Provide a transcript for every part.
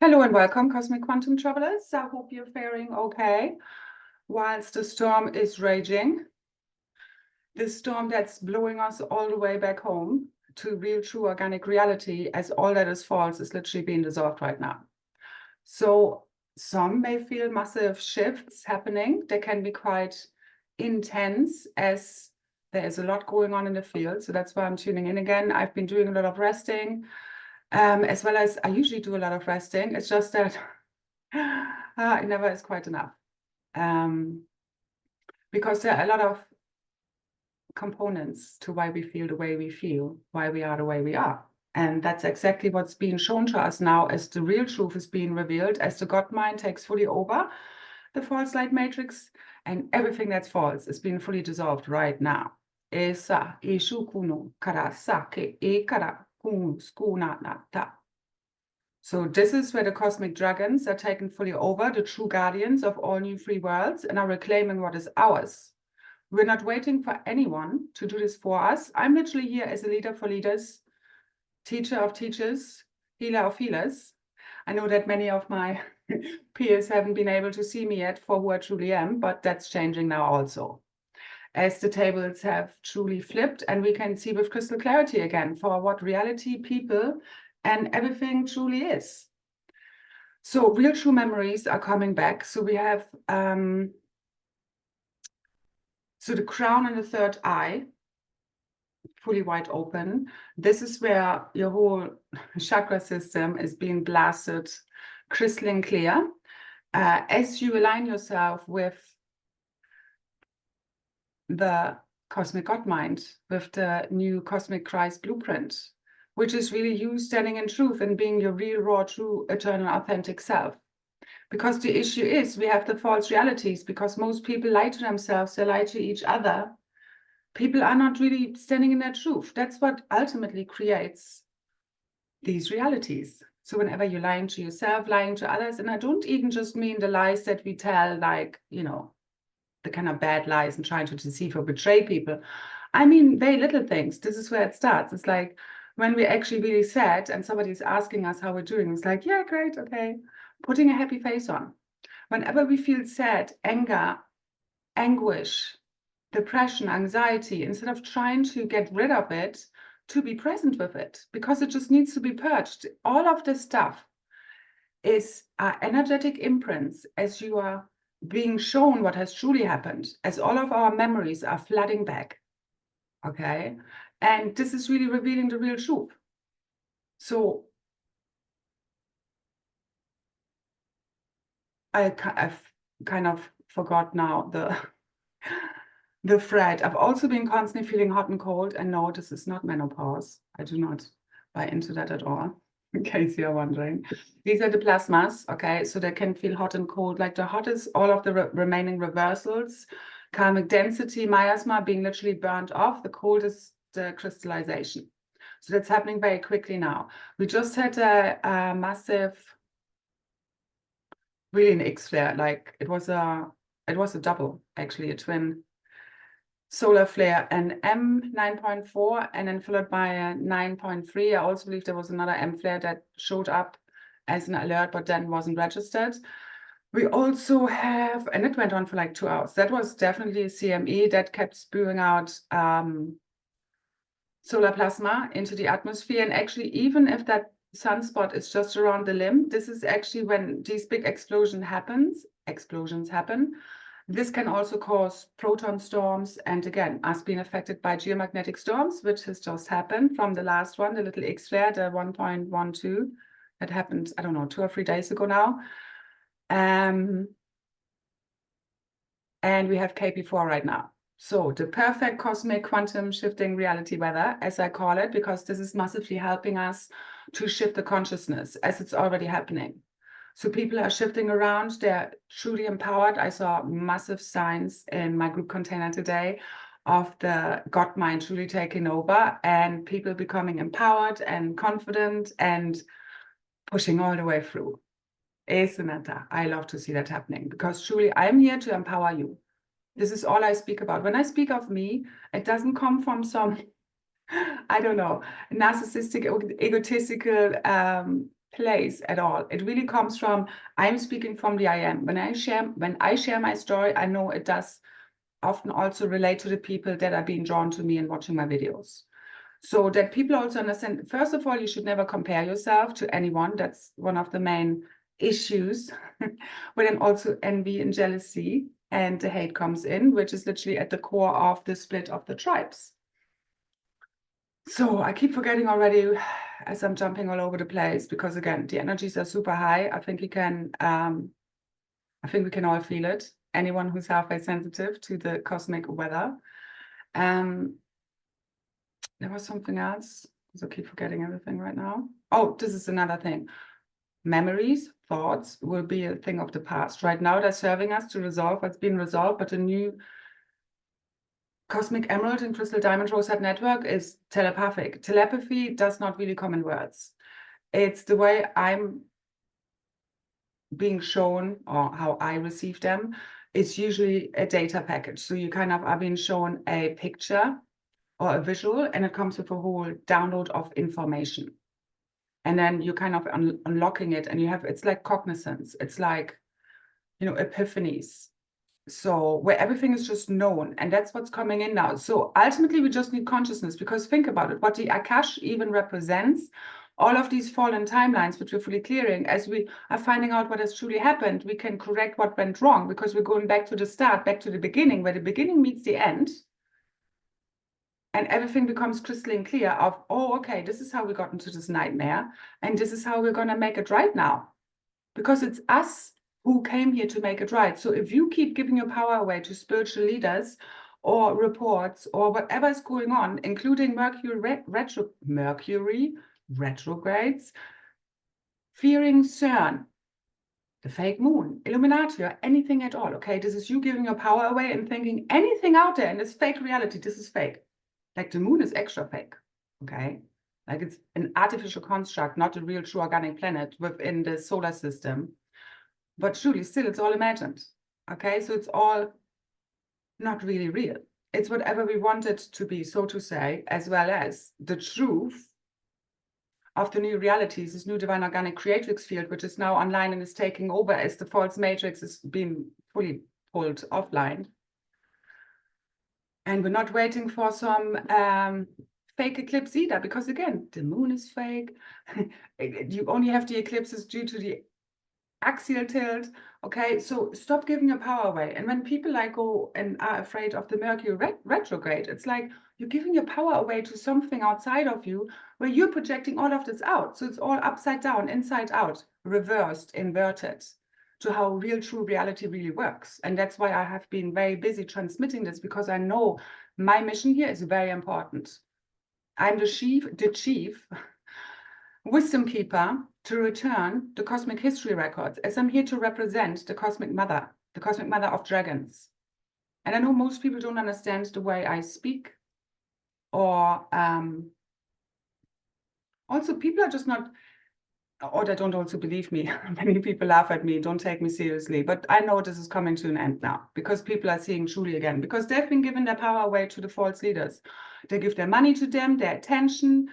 Hello and welcome, Cosmic Quantum Travelers. I hope you're faring okay whilst the storm is raging. The storm that's blowing us all the way back home to real, true organic reality, as all that is false is literally being dissolved right now. So some may feel massive shifts happening. They can be quite intense as there is a lot going on in the field. So that's why I'm tuning in again. I've been doing a lot of resting. As well as I usually do a lot of resting. It's just that it never is quite enough. Because there are a lot of components to why we feel the way we feel, why we are the way we are. And that's exactly what's being shown to us now as the real truth is being revealed, as the Godmind takes fully over the false light matrix, and everything that's false is being fully dissolved right now. Esa, eshu kuno, kara, sake, e kara. So this is where the cosmic dragons are taken fully over, the true guardians of all new free worlds, and are reclaiming what is ours. We're not waiting for anyone to do this for us. I'm literally here as a leader for leaders, teacher of teachers, healer of healers. I know that many of my peers haven't been able to see me yet for who I truly am, but that's changing now also, as the tables have truly flipped and we can see with crystal clarity again for what reality, people, and everything truly is. So real true memories are coming back. So we have so the crown and the third eye fully wide open. This is where your whole chakra system is being blasted crystalline clear. As you align yourself with the Cosmic Godmind, with the new Cosmic Kryst blueprint, which is really you standing in truth and being your real, raw, true, eternal, authentic self. Because the issue is we have the false realities, because most people lie to themselves, they lie to each other. People are not really standing in their truth. That's what ultimately creates these realities. So whenever you're lying to yourself, lying to others, and I don't even just mean the lies that we tell, like, you know, the kind of bad lies and trying to deceive or betray people. I mean, very little things. This is where it starts. It's like when we're actually really sad and somebody's asking us how we're doing, it's like, yeah, great, okay. Putting a happy face on. Whenever we feel sad, anger, anguish, depression, anxiety, instead of trying to get rid of it, to be present with it, because it just needs to be purged. All of this stuff is energetic imprints as you are being shown what has truly happened, as all of our memories are flooding back, okay? And this is really revealing the real truth. So I've kind of forgot now the thread. I've also been constantly feeling hot and cold, and no, this is not menopause. I do not buy into that at all, in case you're wondering. These are the plasmas, okay? So they can feel hot and cold. Like the hot is all of the remaining reversals, karmic density, miasma being literally burnt off. The cold is the crystallization. So that's happening very quickly now. We just had a massive, really an X-flare. Like it was a double, actually, a twin solar flare, an M9.4, and then followed by a 9.3. I also believe there was another M flare that showed up as an alert, but then wasn't registered. We also have, and it went on for like 2 hours. That was definitely a CME that kept spewing out solar plasma into the atmosphere. And actually, even if that sunspot is just around the limb, this is actually when these big explosions happen. This can also cause proton storms, and again, us being affected by geomagnetic storms, which has just happened from the last one, the little X-flare, the 1.12, that happened, I don't know, 2 or 3 days ago now. And we have KP4 right now. So the perfect cosmic quantum shifting reality weather, as I call it, because this is massively helping us to shift the consciousness as it's already happening. So people are shifting around, they're truly empowered. I saw massive signs in my group container today of the Godmind truly taking over and people becoming empowered and confident and pushing all the way through. Isn't that? I love to see that happening, because truly I'm here to empower you. This is all I speak about. When I speak of me, it doesn't come from some, I don't know, narcissistic, egotistical place at all. It really comes from, I'm speaking from the I am. When I share my story, I know it does often also relate to the people that are being drawn to me and watching my videos. So that people also understand, first of all, you should never compare yourself to anyone. That's one of the main issues. But then also envy and jealousy and the hate comes in, which is literally at the core of the split of the tribes. So I keep forgetting already as I'm jumping all over the place, because again, the energies are super high. I think we can all feel it. Anyone who's halfway sensitive to the cosmic weather. There was something else, because I keep forgetting everything right now. Oh, this is another thing. Memories, thoughts will be a thing of the past. Right now, they're serving us to resolve what's been resolved, but the new Cosmic Emerald and Crystal Diamond Rosette network is telepathic. Telepathy does not really come in words. It's the way I'm being shown or how I receive them. It's usually a data package. So you kind of are being shown a picture or a visual, and it comes with a whole download of information. And then you kind of unlocking it, and you have, it's like cognizance. It's like, you know, epiphanies. So where everything is just known, and that's what's coming in now. So ultimately we just need consciousness, because think about it, what the Akash even represents, all of these fallen timelines, which we're fully clearing, as we are finding out what has truly happened, we can correct what went wrong, because we're going back to the start, back to the beginning, where the beginning meets the end. And everything becomes crystalline clear of, oh, okay, this is how we got into this nightmare. And this is how we're going to make it right now. Because it's us who came here to make it right. So if you keep giving your power away to spiritual leaders or reports or whatever is going on, including Mercury retrogrades, fearing CERN, the fake moon, Illuminati, or anything at all, okay? This is you giving your power away and thinking anything out there in this fake reality, this is fake. Like the moon is extra fake, okay? Like it's an artificial construct, not a real true organic planet within the solar system. But truly, still, it's all imagined, okay? So it's all not really real. It's whatever we want it to be, so to say, as well as the truth of the new realities, this new divine organic creatrix field, which is now online and is taking over as the false matrix is being fully pulled offline. And we're not waiting for some fake eclipse either, because again, the moon is fake. You only have the eclipses due to the axial tilt. Okay, so stop giving your power away. And when people like go and are afraid of the Mercury retrograde, it's like you're giving your power away to something outside of you where you're projecting all of this out. So it's all upside down, inside out, reversed, inverted, to how real true reality really works. And that's why I have been very busy transmitting this, because I know my mission here is very important. I'm the chief wisdom keeper to return the cosmic history records, as I'm here to represent the cosmic mother of dragons. And I know most people don't understand the way I speak, or also people are just not, or they don't also believe me. Many people laugh at me, don't take me seriously. But I know this is coming to an end now, because people are seeing truly again, because they've been given their power away to the false leaders. They give their money to them, their attention.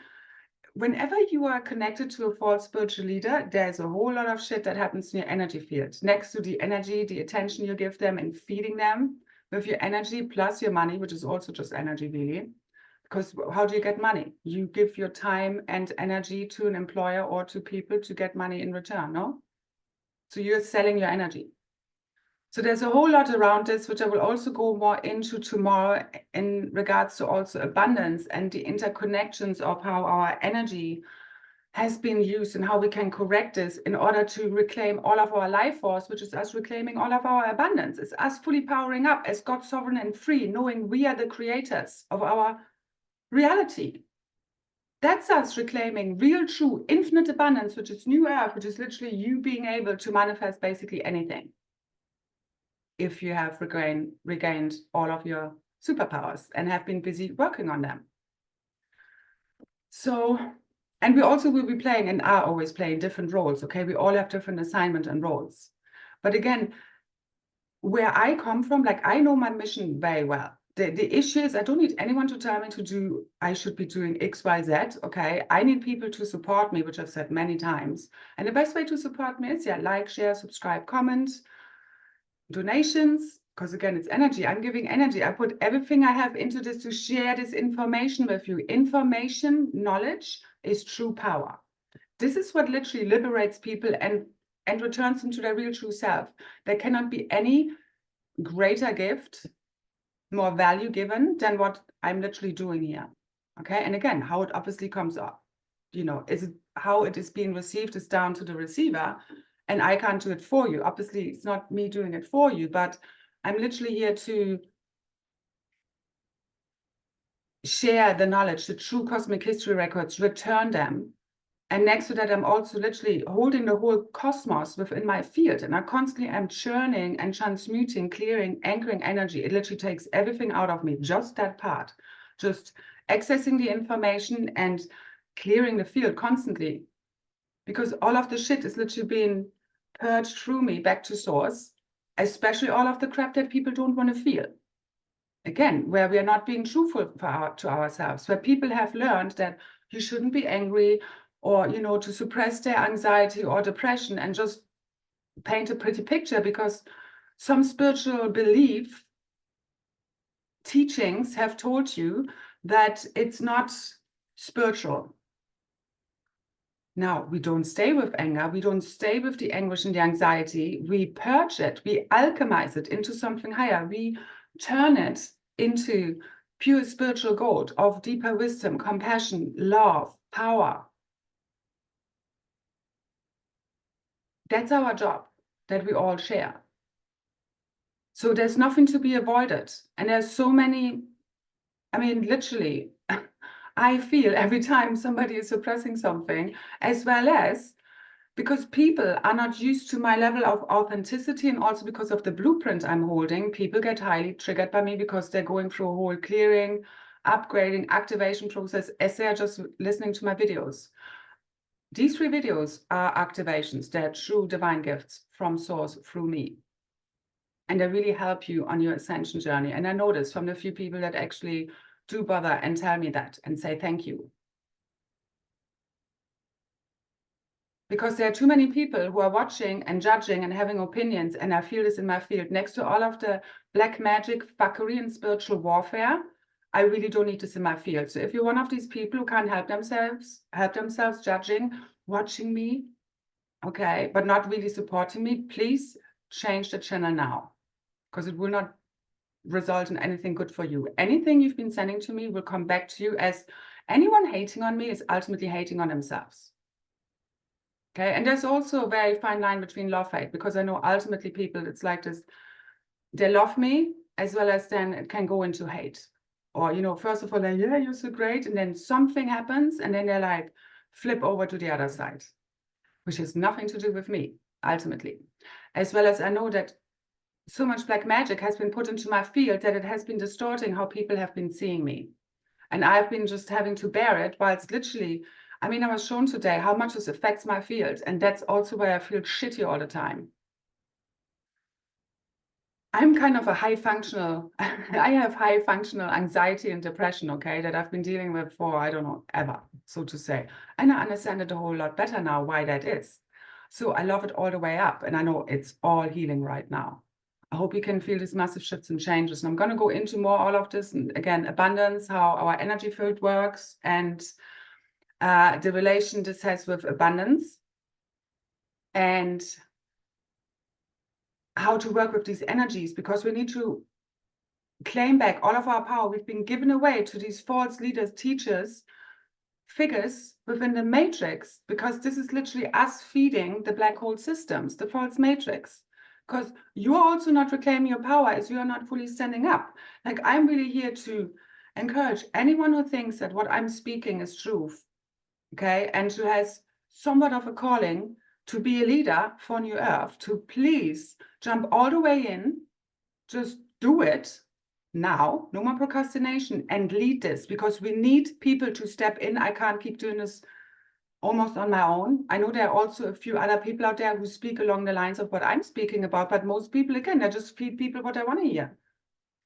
Whenever you are connected to a false spiritual leader, there's a whole lot of shit that happens in your energy field. Next to the energy, the attention you give them and feeding them with your energy plus your money, which is also just energy really. Because how do you get money? You give your time and energy to an employer or to people to get money in return, no? So you're selling your energy. So there's a whole lot around this, which I will also go more into tomorrow in regards to also abundance and the interconnections of how our energy has been used and how we can correct this in order to reclaim all of our life force, which is us reclaiming all of our abundance. It's us fully powering up as God sovereign and free, knowing we are the creators of our reality. That's us reclaiming real, true, infinite abundance, which is new earth, which is literally you being able to manifest basically anything, if you have regained all of your superpowers and have been busy working on them. So, and we also will be playing and are always playing different roles, okay? We all have different assignments and roles. But again, where I come from, like I know my mission very well. the issue is I don't need anyone to tell me I should be doing X, Y, Z, okay? I need people to support me, which I've said many times. And the best way to support me is, like, share, subscribe, comment, donations, because again, it's energy. I'm giving energy. I put everything I have into this to share this information with you. Information, knowledge is true power. This is what literally liberates people and returns them to their real true self. There cannot be any greater gift, more value given than what I'm literally doing here. Okay. And again, how it obviously comes up, is it how it is being received is down to the receiver, and I can't do it for you. Obviously, it's not me doing it for you, but I'm literally here to share the knowledge, the true cosmic history records, return them. And next to that, I'm also literally holding the whole cosmos within my field. And I constantly am churning and transmuting, clearing, anchoring energy. It literally takes everything out of me, just that part. Just accessing the information and clearing the field constantly. Because all of the shit is literally being purged through me back to source, especially all of the crap that people don't want to feel. Again, where we are not being truthful to ourselves, where people have learned that you shouldn't be angry, or, to suppress their anxiety or depression and just paint a pretty picture, because some spiritual belief teachings have told you that it's not spiritual. Now, we don't stay with anger. We don't stay with the anguish and the anxiety. We purge it. We alchemize it into something higher. We turn it into pure spiritual gold of deeper wisdom, compassion, love, power. That's our job that we all share. So there's nothing to be avoided. And there's so many, literally, I feel every time somebody is suppressing something, as well as because people are not used to my level of authenticity, and also because of the blueprint I'm holding, people get highly triggered by me because they're going through a whole clearing, upgrading, activation process as they're just listening to my videos. These 3 videos are activations. They're true divine gifts from source through me. And they really help you on your ascension journey. And I know this from the few people that actually do bother and tell me that and say thank you. Because there are too many people who are watching and judging and having opinions, and I feel this in my field. Next to all of the black magic, fuckery, and spiritual warfare, I really don't need this in my field. So if you're one of these people who can't help themselves judging, watching me, okay, but not really supporting me, please change the channel now, because it will not result in anything good for you. Anything you've been sending to me will come back to you, as anyone hating on me is ultimately hating on themselves. Okay, and there's also a very fine line between love-hate, because I know ultimately people, it's like this, they love me, as well as then it can go into hate. Or, first of all, they're, yeah, you're so great, and then something happens, and then they're like, flip over to the other side, which has nothing to do with me, ultimately. As well as I know that so much black magic has been put into my field that it has been distorting how people have been seeing me. And I've been just having to bear it, while it's literally, I was shown today how much this affects my field. And that's also where I feel shitty all the time. I'm kind of a high functional, I have high functional anxiety and depression, okay, that I've been dealing with for, I don't know, ever, so to say. And I understand it a whole lot better now why that is. So I love it all the way up, and I know it's all healing right now. I hope you can feel these massive shifts and changes. And I'm going to go into more all of this, and again, abundance, how our energy field works, and the relation this has with abundance, and how to work with these energies, because we need to claim back all of our power. We've been given away to these false leaders, teachers, figures within the matrix, because this is literally us feeding the black hole systems, the false matrix. Because you're also not reclaiming your power as you are not fully standing up. Like, I'm really here to encourage anyone who thinks that what I'm speaking is truth, okay, and who has somewhat of a calling to be a leader for New Earth, to please jump all the way in, just do it now, no more procrastination, and lead this, because we need people to step in. I can't keep doing this almost on my own. I know there are also a few other people out there who speak along the lines of what I'm speaking about, but most people, again, they just feed people what they want to hear.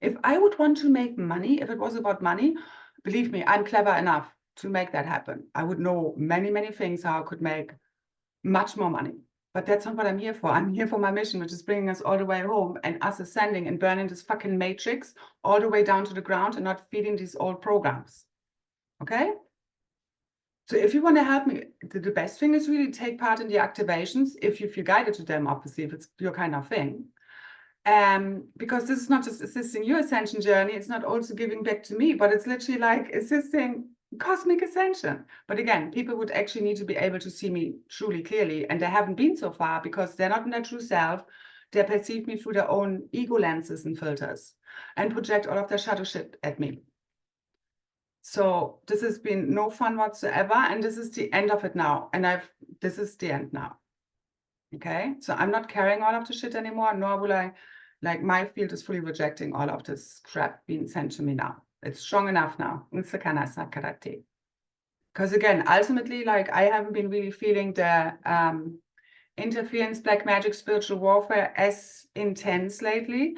If I would want to make money, if it was about money, believe me, I'm clever enough to make that happen. I would know many, many things how I could make much more money. But that's not what I'm here for. I'm here for my mission, which is bringing us all the way home and us ascending and burning this fucking matrix all the way down to the ground and not feeding these old programs. Okay? So if you want to help me, the best thing is really take part in the activations if you feel guided to them, obviously, if it's your kind of thing. Because this is not just assisting your ascension journey, it's not also giving back to me, but it's literally like assisting cosmic ascension. But again, people would actually need to be able to see me truly clearly, and they haven't been so far because they're not in their true self. They perceive me through their own ego lenses and filters and project all of their shadow shit at me. So this has been no fun whatsoever, and this is the end of it now. And this is the end now. Okay, so I'm not carrying all of the shit anymore, nor will I. Like, my field is fully rejecting all of this crap being sent to me now. It's strong enough now. Because again, ultimately, like, I haven't been really feeling the interference, black magic, spiritual warfare as intense lately.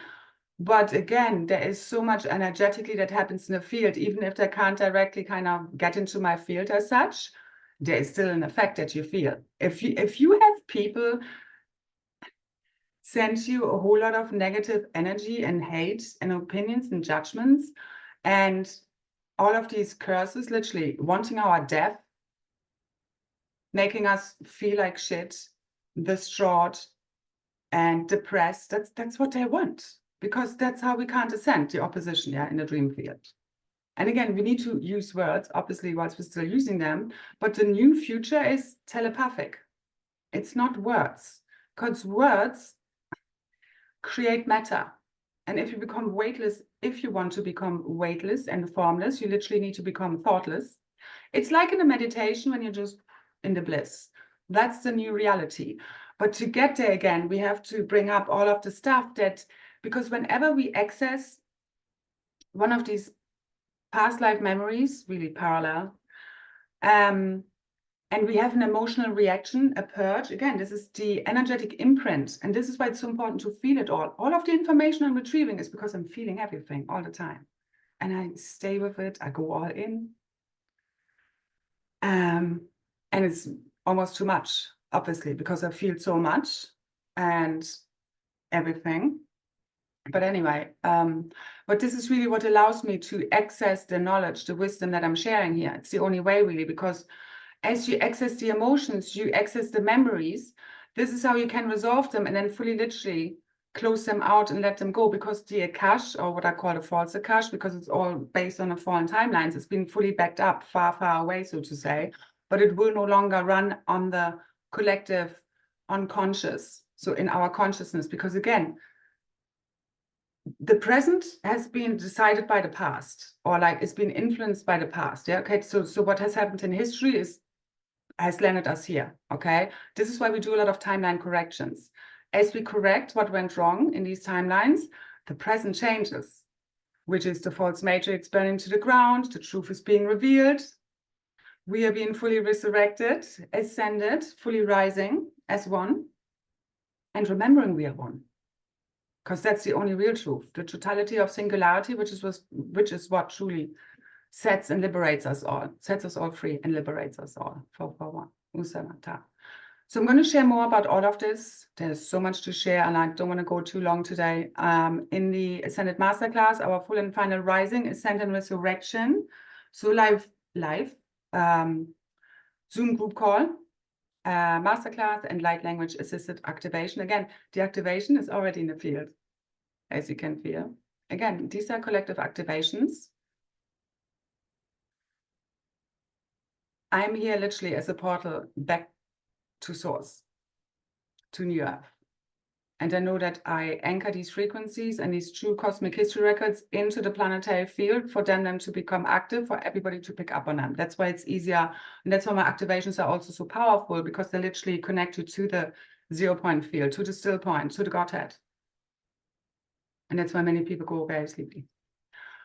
But again, there is so much energetically that happens in the field, even if they can't directly kind of get into my field as such, there is still an effect that you feel. If you have people send you a whole lot of negative energy and hate and opinions and judgments and all of these curses, literally wanting our death, making us feel like shit, distraught and depressed, that's what they want, because that's how we can't ascend the opposition, yeah, in the dream field. And again, we need to use words, obviously, whilst we're still using them, but the new future is telepathic. It's not words, because words create matter. And if you become weightless, if you want to become weightless and formless, you literally need to become thoughtless. It's like in a meditation when you're just in the bliss. That's the new reality. But to get there again, we have to bring up all of the stuff that, because whenever we access one of these past life memories, really parallel, and we have an emotional reaction, a purge. Again, this is the energetic imprint. And this is why it's so important to feel it all. All of the information I'm retrieving is because I'm feeling everything all the time. And I stay with it. I go all in. And it's almost too much, obviously, because I feel so much and everything. But anyway, but this is really what allows me to access the knowledge, the wisdom that I'm sharing here. It's the only way, really, because as you access the emotions, you access the memories. This is how you can resolve them and then fully literally close them out and let them go, because the Akash, or what I call the false Akash, because it's all based on the fallen timelines, it's been fully backed up, far, far away, so to say, but it will no longer run on the collective unconscious, so in our consciousness, because again, the present has been decided by the past, or like it's been influenced by the past. Yeah, okay. So what has happened in history has landed us here. Okay. This is why we do a lot of timeline corrections. As we correct what went wrong in these timelines, the present changes, which is the false matrix burning to the ground, the truth is being revealed. We are being fully resurrected, ascended, fully rising as one, and remembering we are one. Because that's the only real truth, the totality of singularity, which is what truly sets and liberates us all, sets us all free and liberates us all. For one. So I'm going to share more about all of this. There's so much to share, and I don't want to go too long today. In the Ascended Masterclass, our full and final rising, ascent and resurrection. So live Zoom group call. Masterclass and light language assisted activation. Again, the activation is already in the field, as you can feel. Again, these are collective activations. I'm here literally as a portal back to source, to New Earth. And I know that I anchor these frequencies and these true cosmic history records into the planetary field for them to become active, for everybody to pick up on them. That's why it's easier. And that's why my activations are also so powerful, because they literally connect you to the 0 point field, to the still point, to the Godhead. And that's why many people go very sleepy.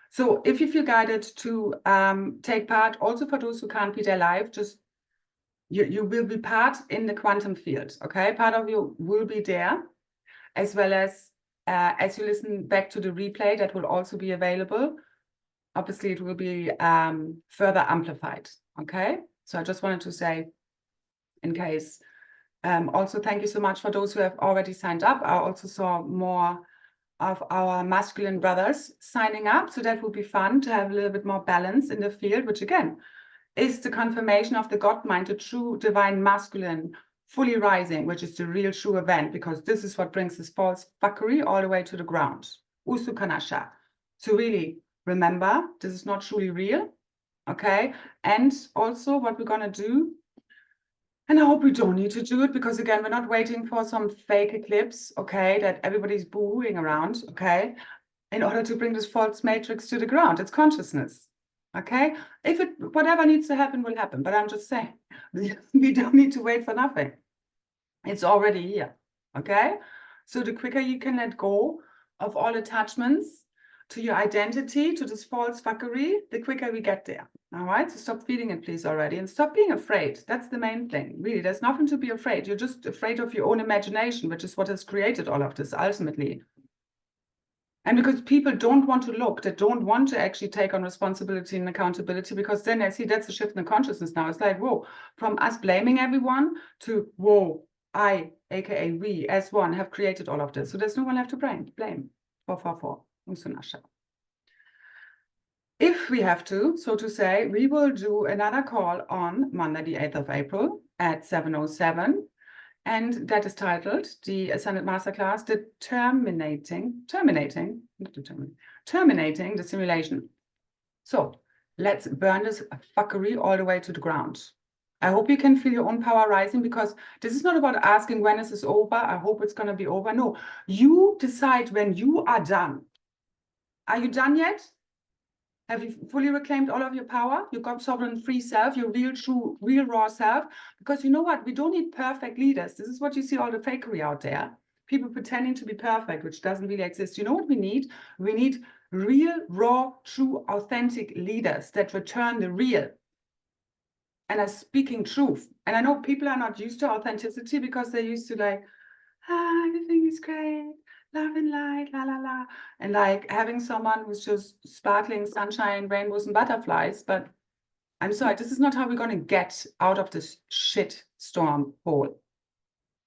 So if you feel guided to take part, also for those who can't be there live, just you will be part in the quantum field, okay? Part of you will be there, as well as As you listen back to the replay, that will also be available. Obviously, it will be further amplified, okay? So I just wanted to say, in case, also thank you so much for those who have already signed up. I also saw more of our masculine brothers signing up, so that would be fun to have a little bit more balance in the field, which again, is the confirmation of the Godmind, the true divine masculine, fully rising, which is the real true event, because this is what brings this false fuckery all the way to the ground. Usukanasha. So really, remember, this is not truly real, okay? And also what we're gonna do, and I hope we don't need to do it, because again, we're not waiting for some fake eclipse, okay, that everybody's booing around, okay, in order to bring this false matrix to the ground. It's consciousness, okay? If it, whatever needs to happen will happen, but I'm just saying, we don't need to wait for nothing. It's already here, okay? So the quicker you can let go of all attachments to your identity, to this false fuckery, the quicker we get there, all right? So stop feeding it, please, already, and stop being afraid. That's the main thing, really. There's nothing to be afraid. You're just afraid of your own imagination, which is what has created all of this, ultimately. And because people don't want to look, they don't want to actually take on responsibility and accountability, because then I see that's a shift in the consciousness now. It's like, whoa, from us blaming everyone to, whoa, I, aka we, as one, have created all of this. So there's no one left to blame. 444. If we have to, so to say, we will do another call on Monday, the 8th of April at 7:07. And that is titled the Ascended Masterclass, Terminating the Simulation. So let's burn this fuckery all the way to the ground. I hope you can feel your own power rising, because this is not about asking when is this over. I hope it's going to be over. No, you decide when you are done. Are you done yet? Have you fully reclaimed all of your power? You got sovereign free self, your real, true, real, raw self? Because you know what? We don't need perfect leaders. This is what you see all the fakery out there. People pretending to be perfect, which doesn't really exist. You know what we need? We need real, raw, true, authentic leaders that return the real and are speaking truth. And I know people are not used to authenticity, because they're used to like, everything is great, love and light, la la la, and like having someone who's just sparkling sunshine, rainbows and butterflies. But I'm sorry, this is not how we're going to get out of this shit storm hole.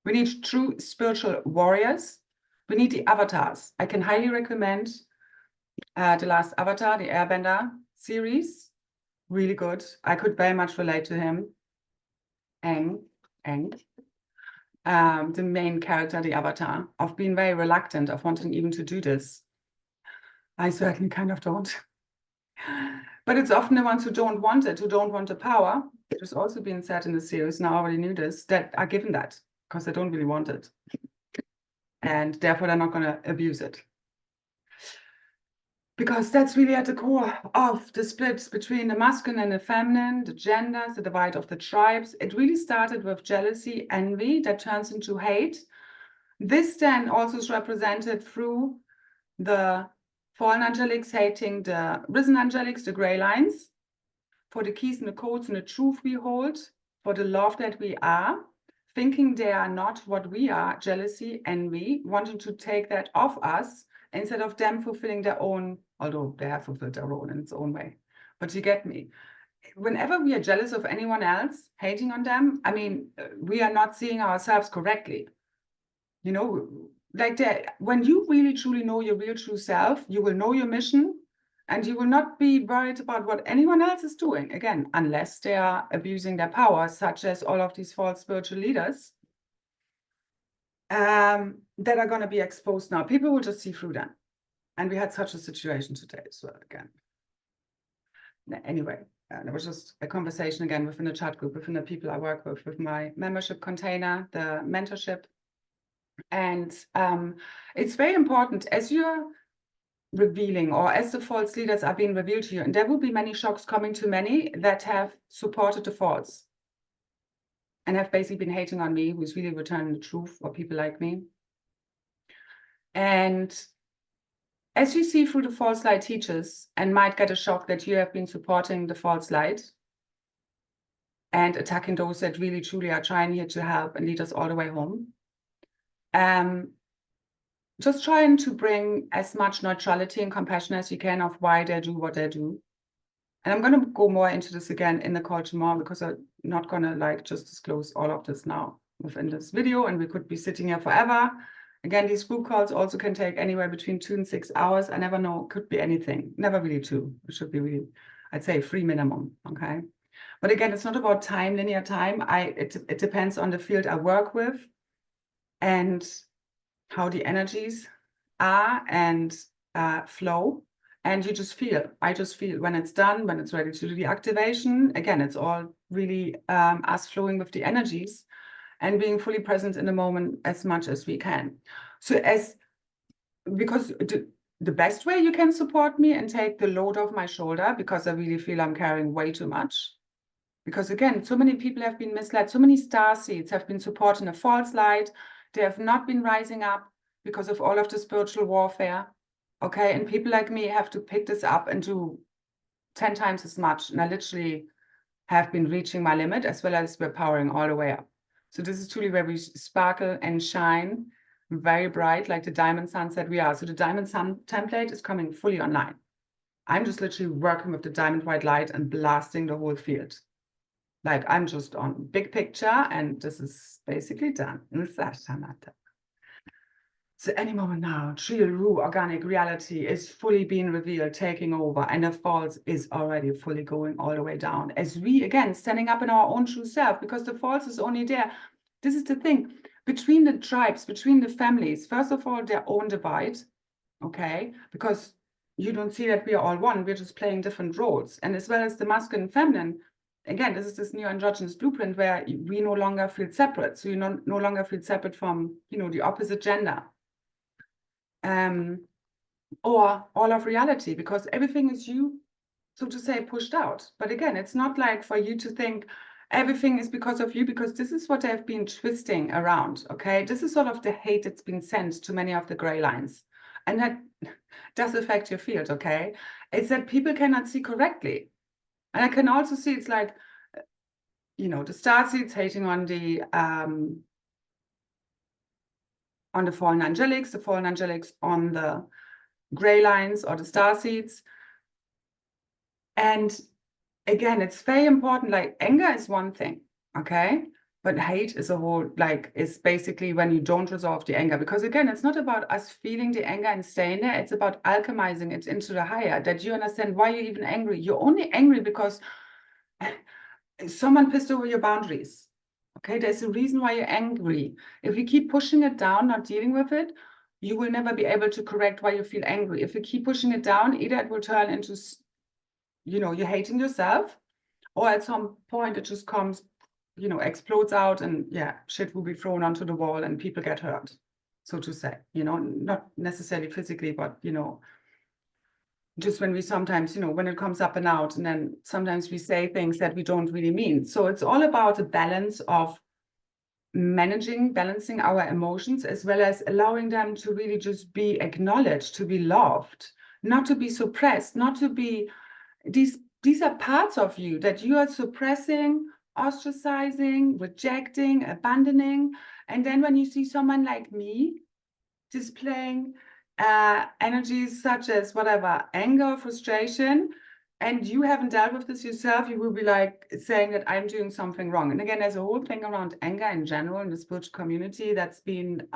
We need true spiritual warriors. We need the avatars. I can highly recommend the last Avatar, the Airbender series. Really good. I could very much relate to him. Aang. The main character, the Avatar, of being very reluctant, of wanting even to do this. I certainly kind of don't. But it's often the ones who don't want it, who don't want the power, which is also being said in the series, now I already knew this, that are given that, because they don't really want it. And therefore they're not going to abuse it. Because that's really at the core of the split between the masculine and the feminine, the genders, the divide of the tribes. It really started with jealousy, envy, that turns into hate. This then also is represented through the fallen angelics hating the risen angelics, the gray lines, for the keys and the codes and the truth we hold, for the love that we are, thinking they are not what we are, jealousy, envy, wanting to take that off us, instead of them fulfilling their own, although they have fulfilled their own in its own way. But you get me. Whenever we are jealous of anyone else, hating on them, I mean, we are not seeing ourselves correctly. You know, like that, when you really truly know your real true self, you will know your mission, and you will not be worried about what anyone else is doing, again, unless they are abusing their power, such as all of these false spiritual leaders that are going to be exposed now. People will just see through them. And we had such a situation today as well, again. Anyway, there was just a conversation again within the chat group, within the people I work with my membership container, the mentorship. And it's very important as you're revealing, or as the false leaders are being revealed to you, and there will be many shocks coming to many that have supported the false and have basically been hating on me, who's really returning the truth, or people like me. And as you see through the false light teachers, and might get a shock that you have been supporting the false light and attacking those that really truly are trying here to help and lead us all the way home. just trying to bring as much neutrality and compassion as you can of why they do what they do. And I'm going to go more into this again in the call tomorrow, because I'm not going to like just disclose all of this now within this video, and we could be sitting here forever. Again, these group calls also can take anywhere between 2 and 6 hours. I never know, could be anything, never really 2. It should be really, I'd say 3 minimum, okay? But again, it's not about time, linear time. It depends on the field I work with and how the energies are and flow. And you just feel, I just feel when it's done, when it's ready to do the activation. Again, it's all really us flowing with the energies and being fully present in the moment as much as we can. So because the best way you can support me and take the load off my shoulder, because I really feel I'm carrying way too much. Because again, so many people have been misled. So many star seeds have been supporting a false light. They have not been rising up because of all of the spiritual warfare. Okay, and people like me have to pick this up and do 10 times as much. And I literally have been reaching my limit, as well as we're powering all the way up. So this is truly where we sparkle and shine very bright, like the diamond suns that we are. So the diamond sun template is coming fully online. I'm just literally working with the diamond white light and blasting the whole field. Like I'm just on big picture, and this is basically done. So any moment now, true, raw, organic reality is fully being revealed, taking over, and the false is already fully going all the way down. As we, again, standing up in our own true self, because the false is only there. This is the thing, between the tribes, between the families, first of all, their own divide, okay? Because you don't see that we are all one, we're just playing different roles. And as well as the masculine and feminine, again, this is this new androgynous blueprint where we no longer feel separate. So you no longer feel separate from, the opposite gender. Or all of reality, because everything is you, so to say, pushed out. But again, it's not like for you to think everything is because of you, because this is what I've been twisting around, okay? This is sort of the hate that's been sent to many of the gray lines. And that does affect your field, okay? It's that people cannot see correctly. And I can also see it's like, the star seeds hating on the fallen angelics, the fallen angelics on the gray lines or the star seeds. And again, it's very important, like anger is one thing, okay? But hate is a whole, is basically when you don't resolve the anger. Because again, it's not about us feeling the anger and staying there. It's about alchemizing it into the higher, that you understand why you're even angry. You're only angry because someone pissed over your boundaries. Okay, there's a reason why you're angry. If you keep pushing it down, not dealing with it, you will never be able to correct why you feel angry. If you keep pushing it down, either it will turn into, you're hating yourself, or at some point it just comes, explodes out, and shit will be thrown onto the wall and people get hurt, so to say, not necessarily physically, but, just when we sometimes, when it comes up and out, and then sometimes we say things that we don't really mean. So it's all about a balance of balancing our emotions, as well as allowing them to really just be acknowledged, to be loved, not to be suppressed, not to be, these are parts of you that you are suppressing, ostracizing, rejecting, abandoning. And then when you see someone like me displaying energies such as whatever, anger, frustration, and you haven't dealt with this yourself, you will be like saying that I'm doing something wrong. And again, there's a whole thing around anger in general in the spiritual community that's been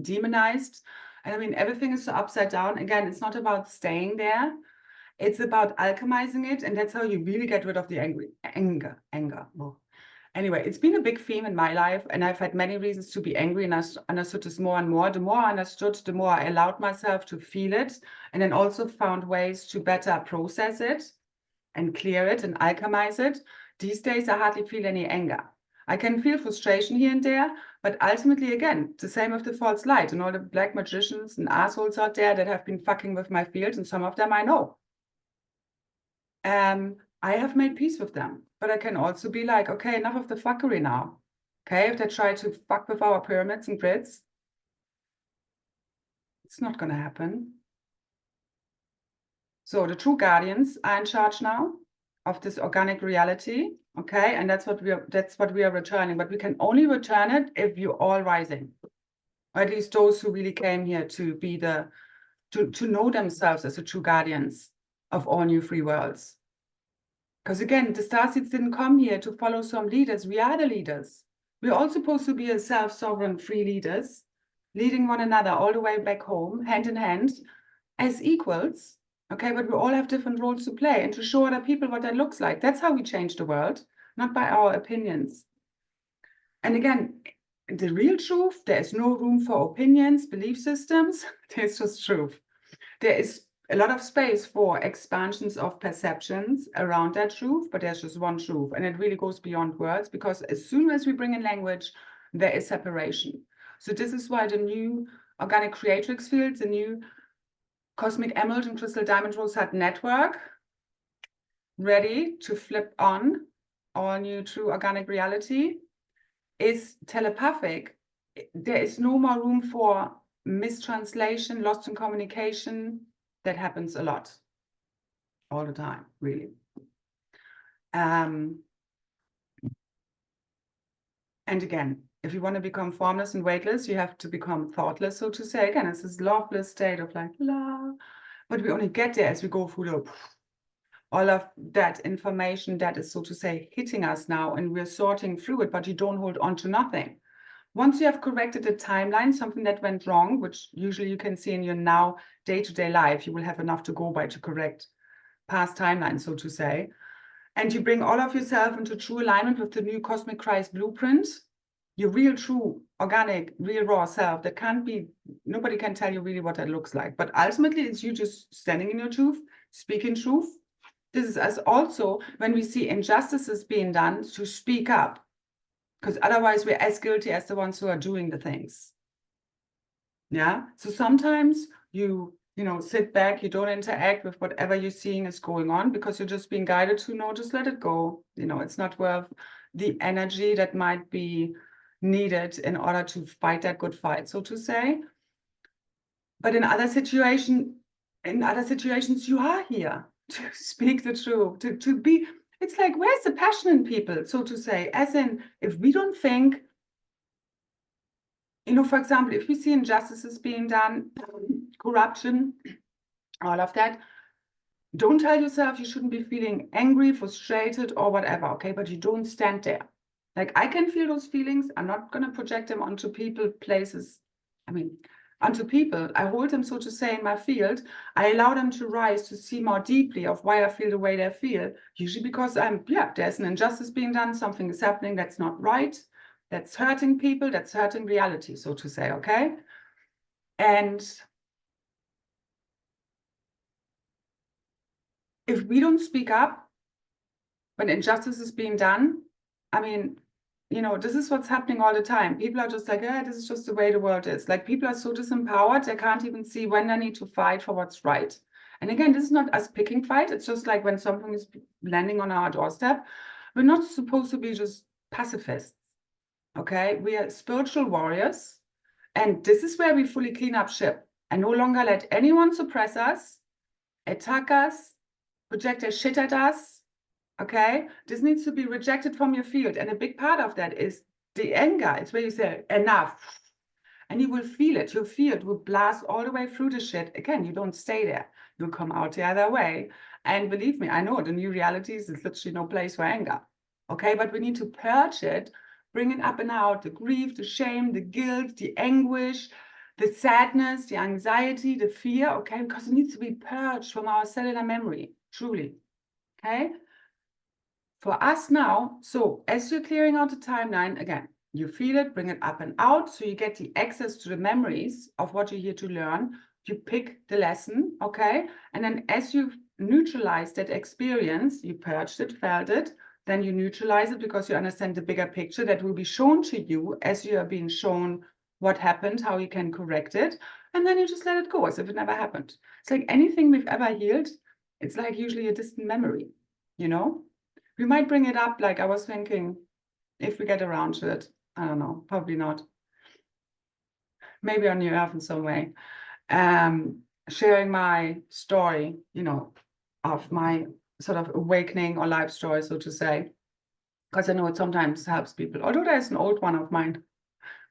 demonized. And I mean, everything is so upside down. Again, it's not about staying there. It's about alchemizing it. And that's how you really get rid of the anger. Oh. Anyway, it's been a big theme in my life, and I've had many reasons to be angry, and I understood this more and more. The more I understood, the more I allowed myself to feel it, and then also found ways to better process it and clear it and alchemize it. These days, I hardly feel any anger. I can feel frustration here and there, but ultimately, again, the same with the false light and all the black magicians and assholes out there that have been fucking with my field, and some of them I know. I have made peace with them, but I can also be like, okay, enough of the fuckery now. Okay, if they try to fuck with our pyramids and grids, it's not going to happen. So the true guardians are in charge now of this organic reality. Okay, and that's what we are returning. But we can only return it if you're all rising. or at least those who really came here to be to know themselves as the true guardians of all new free worlds. Because again, the starseeds didn't come here to follow some leaders. We are the leaders. We're all supposed to be a self-sovereign free leaders, leading one another all the way back home, hand in hand, as equals. Okay, but we all have different roles to play and to show other people what that looks like. That's how we change the world, not by our opinions. And again, the real truth, there is no room for opinions, belief systems. There's just truth. There is a lot of space for expansions of perceptions around that truth, but there's just one truth. And it really goes beyond words, because as soon as we bring in language, there is separation. So this is why the new organic creatrix field, the new Cosmic Emerald and Crystal Diamond Rosette network, ready to flip on all new true organic reality, is telepathic. There is no more room for mistranslation, lost in communication. That happens a lot, all the time, really. And again, if you want to become formless and weightless, you have to become thoughtless, so to say. Again, it's this loveless state of like, la. But we only get there as we go through the all of that information that is, so to say, hitting us now, and we're sorting through it, but you don't hold on to nothing. Once you have corrected the timeline, something that went wrong, which usually you can see in your now day-to-day life, you will have enough to go by to correct past timelines, so to say. And you bring all of yourself into true alignment with the new Cosmic Kryst blueprint, your real, true, organic, real, raw self. That can't be, nobody can tell you really what that looks like. But ultimately, it's you just standing in your truth, speaking truth. This is us also, when we see injustices being done, to speak up. Because otherwise we're as guilty as the ones who are doing the things. Yeah. So sometimes you sit back, you don't interact with whatever you're seeing is going on, because you're just being guided to, no, just let it go. It's not worth the energy that might be needed in order to fight that good fight, so to say. But in other situations, you are here to speak the truth, to be. It's like, where's the passion in people, so to say? As in, if we don't think, for example, if we see injustices being done, corruption, all of that, don't tell yourself you shouldn't be feeling angry, frustrated, or whatever, okay? But you don't stand there. Like, I can feel those feelings. I'm not going to project them onto people, places. Onto people. I hold them, so to say, in my field. I allow them to rise, to see more deeply of why I feel the way they feel. Usually because there's an injustice being done, something is happening that's not right, that's hurting people, that's hurting reality, so to say, okay? And if we don't speak up when injustice is being done, this is what's happening all the time. People are just like, this is just the way the world is. Like, people are so disempowered, they can't even see when they need to fight for what's right. And again, this is not us picking fight. It's just like when something is landing on our doorstep, we're not supposed to be just pacifists, okay? We are spiritual warriors. And this is where we fully clean up ship and no longer let anyone suppress us, attack us, project their shit at us. Okay, this needs to be rejected from your field. And a big part of that is the anger. It's where you say, enough. And you will feel it. Your field will blast all the way through the shit. Again, you don't stay there. You'll come out the other way. And believe me, I know the new realities, there's literally no place for anger. Okay, but we need to purge it, bring it up and out, the grief, the shame, the guilt, the anguish, the sadness, the anxiety, the fear, okay, because it needs to be purged from our cellular memory, truly. Okay. For us now, so as you're clearing out the timeline, again, you feel it, bring it up and out, so you get the access to the memories of what you're here to learn. You pick the lesson, okay? And then as you've neutralized that experience, you purged it, felt it, then you neutralize it because you understand the bigger picture that will be shown to you as you are being shown what happened, how you can correct it, and then you just let it go as if it never happened. It's like anything we've ever healed, it's like usually a distant memory, We might bring it up, like I was thinking, if we get around to it. I don't know, probably not. Maybe on New Earth in some way. Sharing my story, of my sort of awakening or life story, so to say. Because I know it sometimes helps people. Although there's an old one of mine,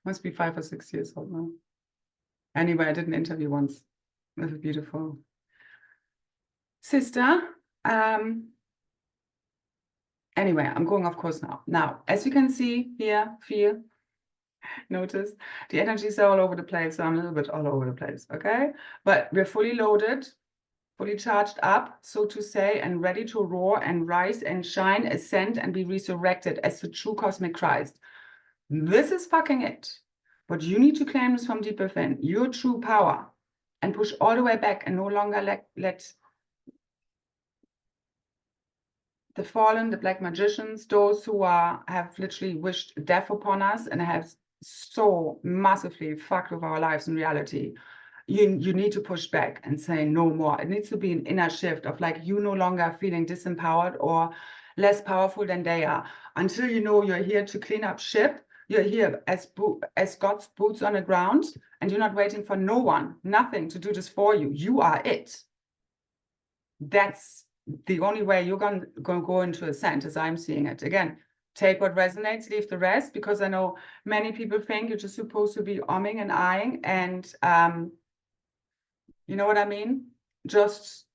must be 5 or 6 years old now. Anyway, I did an interview once with a beautiful sister. Anyway, I'm going off course now. Now, as you can see here, feel, notice, the energies are all over the place, so I'm a little bit all over the place, okay? But we're fully loaded, fully charged up, so to say, and ready to roar and rise and shine, ascend, and be resurrected as the true cosmic Kryst. This is fucking it. But you need to claim this from deep within, your true power, and push all the way back and no longer let the fallen, the black magicians, those who have literally wished death upon us and have so massively fucked with our lives in reality. You need to push back and say no more. It needs to be an inner shift of like you no longer feeling disempowered or less powerful than they are. Until you know you're here to clean up shit, you're here as God's boots on the ground, and you're not waiting for no one, nothing to do this for you. You are it. That's the only way you're going to go into ascent, as I'm seeing it. Again, take what resonates, leave the rest, because I know many people think you're just supposed to be umming and eyeing, and you know what I mean? Just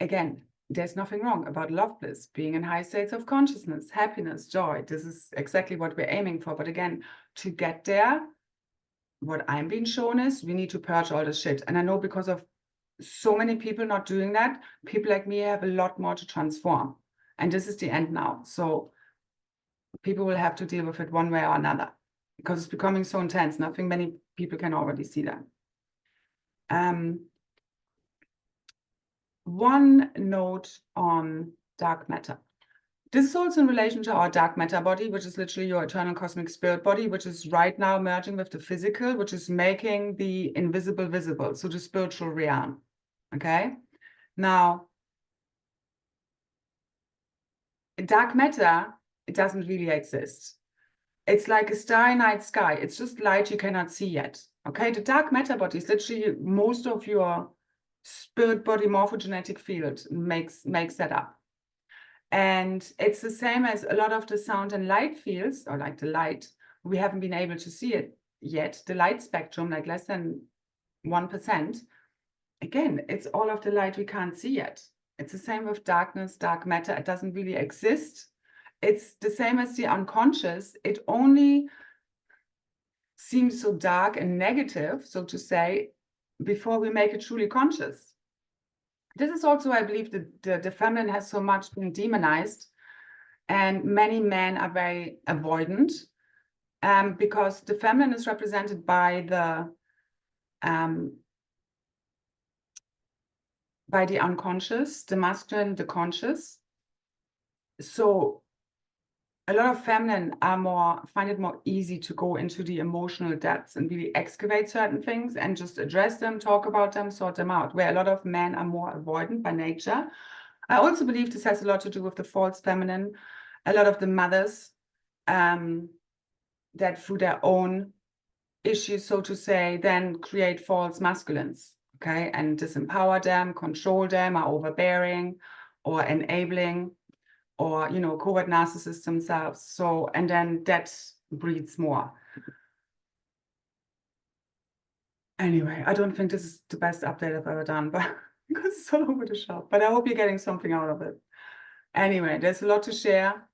again, there's nothing wrong about love bliss, being in high states of consciousness, happiness, joy. This is exactly what we're aiming for. But again, to get there, what I'm being shown is we need to purge all this shit. And I know because of so many people not doing that, people like me have a lot more to transform. And this is the end now. So people will have to deal with it one way or another because it's becoming so intense. I think many people can already see that. One note on dark matter. This is also in relation to our dark matter body, which is literally your eternal cosmic spirit body, which is right now merging with the physical, which is making the invisible visible, so the spiritual realm. Okay? Now, dark matter, it doesn't really exist. It's like a starry night sky. It's just light you cannot see yet. Okay? The dark matter body is literally most of your spirit body morphogenetic field makes that up. And it's the same as a lot of the sound and light fields, or like the light, we haven't been able to see it yet. The light spectrum, like less than 1%. Again, it's all of the light we can't see yet. It's the same with darkness, dark matter. It doesn't really exist. It's the same as the unconscious. It only seems so dark and negative, so to say, before we make it truly conscious. This is also, I believe, the feminine has so much been demonized, and many men are very avoidant because the feminine is represented by the unconscious, the masculine, the conscious. So a lot of feminine find it more easy to go into the emotional depths and really excavate certain things and just address them, talk about them, sort them out, where a lot of men are more avoidant by nature. I also believe this has a lot to do with the false feminine. A lot of the mothers that through their own issues, so to say, then create false masculines, okay, and disempower them, control them, are overbearing or enabling, or, you know, covert narcissists themselves. So, and then that breeds more. Anyway, I don't think this is the best update I've ever done, but because it's all over the shop. But I hope you're getting something out of it. Anyway, there's a lot to share.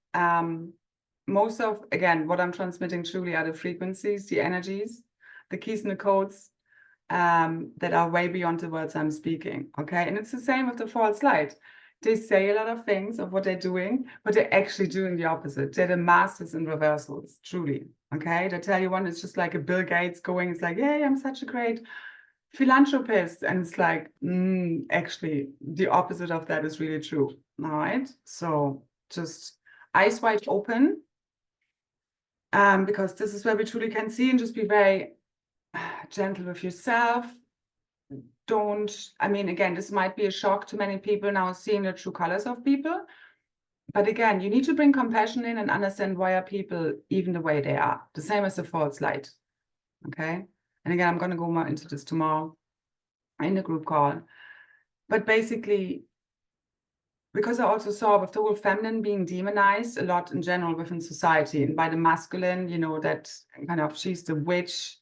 Most of, again, what I'm transmitting truly are the frequencies, the energies, the keys and the codes that are way beyond the words I'm speaking, okay? And it's the same with the false light. They say a lot of things of what they're doing, but they're actually doing the opposite. They're the masters in reversals, truly, okay? They tell you one, it's just like a Bill Gates going, it's like, hey, I'm such a great philanthropist. And it's like, actually, the opposite of that is really true, all right? So just eyes wide open, because this is where we truly can see, and just be very gentle with yourself. I mean, again, this might be a shock to many people now seeing the true colors of people. But again, you need to bring compassion in and understand why are people even the way they are. The same as the false light. Okay. And again, I'm going to go more into this tomorrow in the group call. But basically, because I also saw with the whole feminine being demonized a lot in general within society, and by the masculine, you know, that kind of she's the witch.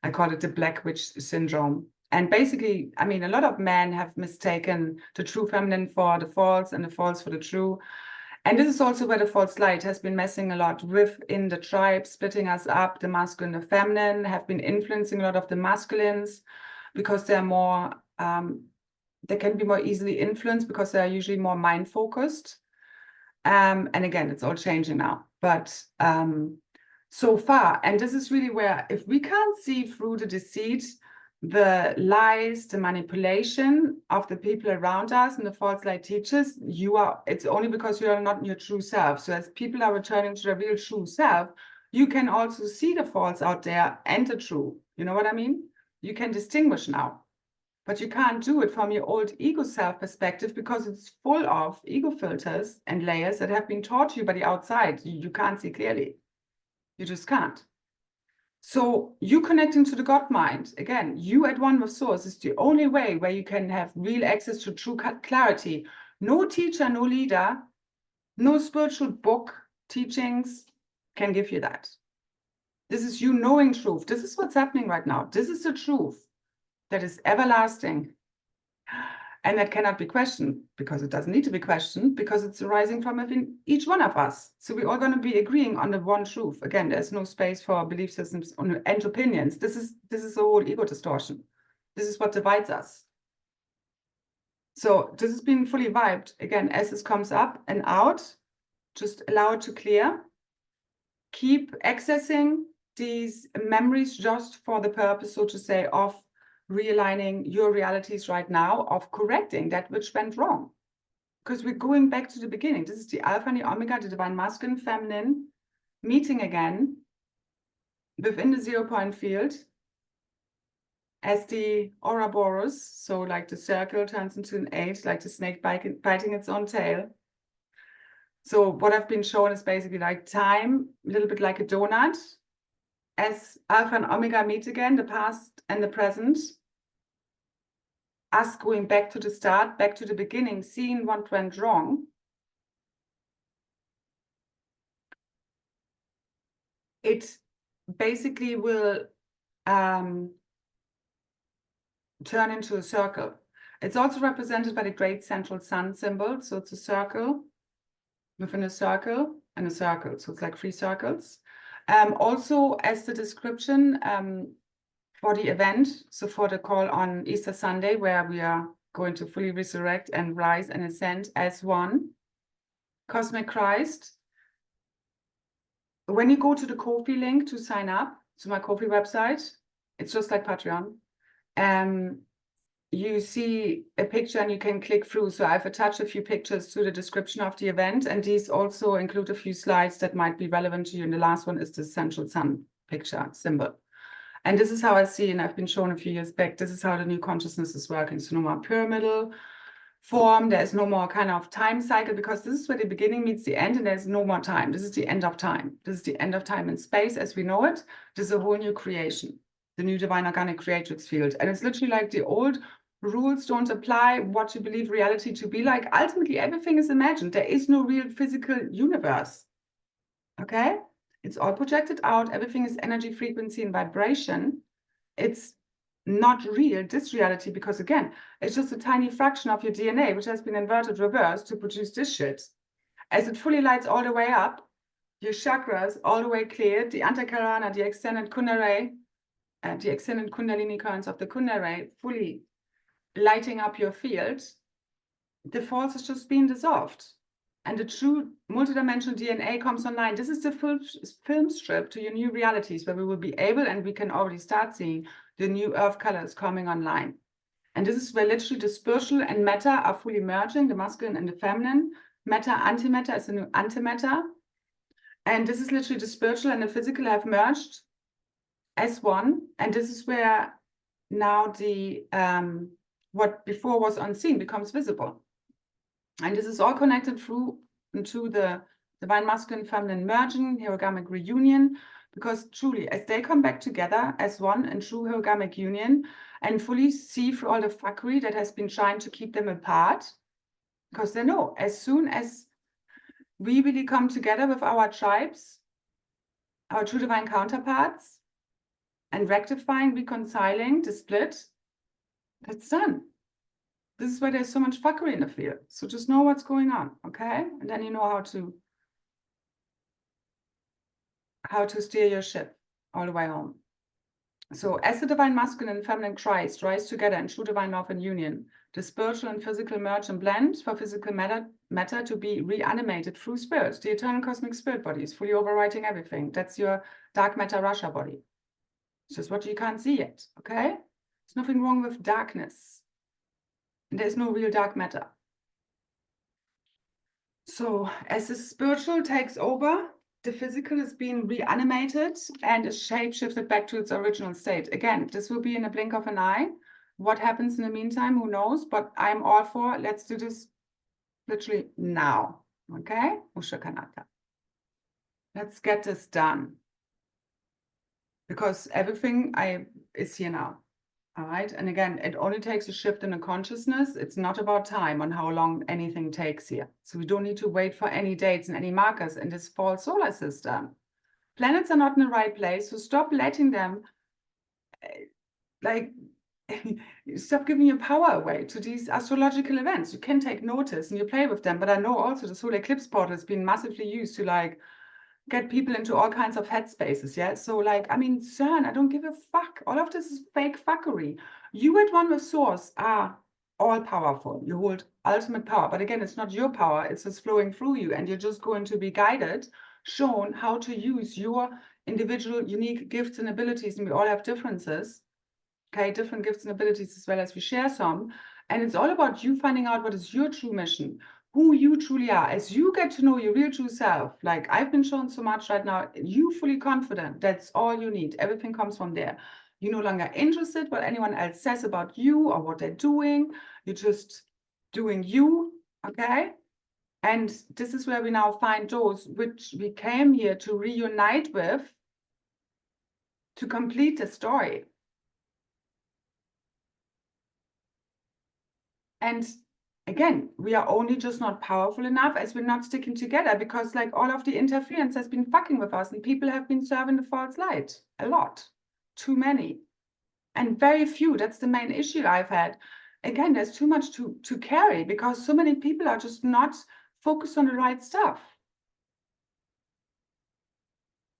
I call it the black witch syndrome. And basically, I mean, a lot of men have mistaken the true feminine for the false and the false for the true. And this is also where the false light has been messing a lot within the tribe, splitting us up. The masculine and the feminine have been influencing a lot of the masculines because they're more, they can be more easily influenced because they're usually more mind focused. And again, it's all changing now. But so far, and this is really where, if we can't see through the deceit, the lies, the manipulation of the people around us and the false light teachers, it's only because you are not your true self. So as people are returning to their real true self, you can also see the false out there and the true. You know what I mean? You can distinguish now. But you can't do it from your old ego self perspective because it's full of ego filters and layers that have been taught to you by the outside. You can't see clearly. You just can't. So you connecting to the God mind, again, you at one with source is the only way where you can have real access to true clarity. No teacher, no leader, no spiritual book, teachings can give you that. This is you knowing truth. This is what's happening right now. This is the truth that is everlasting and that cannot be questioned because it doesn't need to be questioned because it's arising from within each one of us. So we're all going to be agreeing on the one truth. Again, there's no space for belief systems and opinions. This is a whole ego distortion. This is what divides us. So this is being fully vibed. Again, as this comes up and out, just allow it to clear. Keep accessing these memories just for the purpose, so to say, of realigning your realities right now, of correcting that which went wrong. Because we're going back to the beginning. This is the Alpha and the Omega, the divine masculine, feminine, meeting again within the 0 point field as the Ouroboros. So like the circle turns into an 8, like the snake biting its own tail. So what I've been shown is basically like time, a little bit like a donut. As Alpha and Omega meet again, the past and the present, us going back to the start, back to the beginning, seeing what went wrong. It basically will turn into a circle. It's also represented by the great central sun symbol. So it's a circle within a circle and a circle. So it's like 3 circles. Also, as the description for the event, so for the call on Easter Sunday, where we are going to fully resurrect and rise and ascend as one Cosmic Kryst. When you go to the Ko-fi link to sign up to my Ko-fi website, it's just like Patreon. You see a picture and you can click through. So I've attached a few pictures to the description of the event, and these also include a few slides that might be relevant to you. And the last one is the central sun picture symbol. And this is how I see, and I've been shown a few years back, this is how the new consciousness is working. So no more pyramidal form, there's no more kind of time cycle, because this is where the beginning meets the end, and there's no more time. This is the end of time. This is the end of time and space as we know it. This is a whole new creation, the new divine organic creatrix field. And it's literally like the old rules don't apply, what you believe reality to be like. Ultimately, everything is imagined. There is no real physical universe. Okay? It's all projected out. Everything is energy, frequency, and vibration. It's not real, this reality, because again, it's just a tiny fraction of your DNA, which has been inverted, reversed to produce this shit. As it fully lights all the way up, your chakras all the way cleared, the antakarana, the extended kundalini, the extended kundalini currents of the kundalini fully lighting up your field, the false is just being dissolved. And the true multidimensional DNA comes online. This is the film strip to your new realities, where we will be able, and we can already start seeing the new earth colors coming online. And this is where literally the spiritual and matter are fully merging, the masculine and the feminine. Matter, antimatter is the new antimatter. And this is literally the spiritual and the physical have merged as one. And this is where now the what before was unseen becomes visible. And this is all connected through into the divine masculine feminine merging, herogamic reunion, because truly, as they come back together as one in true herogamic union and fully see through all the fuckery that has been trying to keep them apart, Because they know as soon as we really come together with our tribes, our true divine counterparts, and rectifying, reconciling the split, that's done. This is why there's so much fuckery in the field. So just know what's going on, okay? And then you know how to steer your ship all the way home. So as the divine masculine and feminine Christ rise together in true divine love and union, the spiritual and physical merge and blend for physical matter to be reanimated through spirit. The eternal cosmic spirit body is fully overwriting everything. That's your dark matter Russia body. It's just what you can't see yet, okay? There's nothing wrong with darkness. And there's no real dark matter. So as the spiritual takes over, the physical is being reanimated and is shape-shifted back to its original state. Again, this will be in a blink of an eye. What happens in the meantime, who knows? But I'm all for, let's do this literally now, okay? Usha Kanata. Let's get this done. Because everything is here now. All right. And again, it only takes a shift in the consciousness. It's not about time on how long anything takes here. So we don't need to wait for any dates and any markers in this fall solar system. Planets are not in the right place. So stop letting them, stop giving your power away to these astrological events. You can take notice and you play with them. But I know also the solar eclipse portal has been massively used to get people into all kinds of headspaces, yeah? So I mean, CERN, I don't give a fuck. All of this is fake fuckery. You at one with source are all powerful. You hold ultimate power. But again, it's not your power. It's just flowing through you. And you're just going to be guided, shown how to use your individual unique gifts and abilities. And we all have differences, okay? Different gifts and abilities as well as we share some. And it's all about you finding out what is your true mission, who you truly are. As you get to know your real true self, like I've been shown so much right now, you fully confident, that's all you need. Everything comes from there. You're no longer interested what anyone else says about you or what they're doing. You're just doing you, okay? And this is where we now find those which we came here to reunite with to complete the story. And again, we are only just not powerful enough as we're not sticking together because all of the interference has been fucking with us and people have been serving the false light a lot, too many, and very few. That's the main issue I've had. Again, there's too much to carry because so many people are just not focused on the right stuff.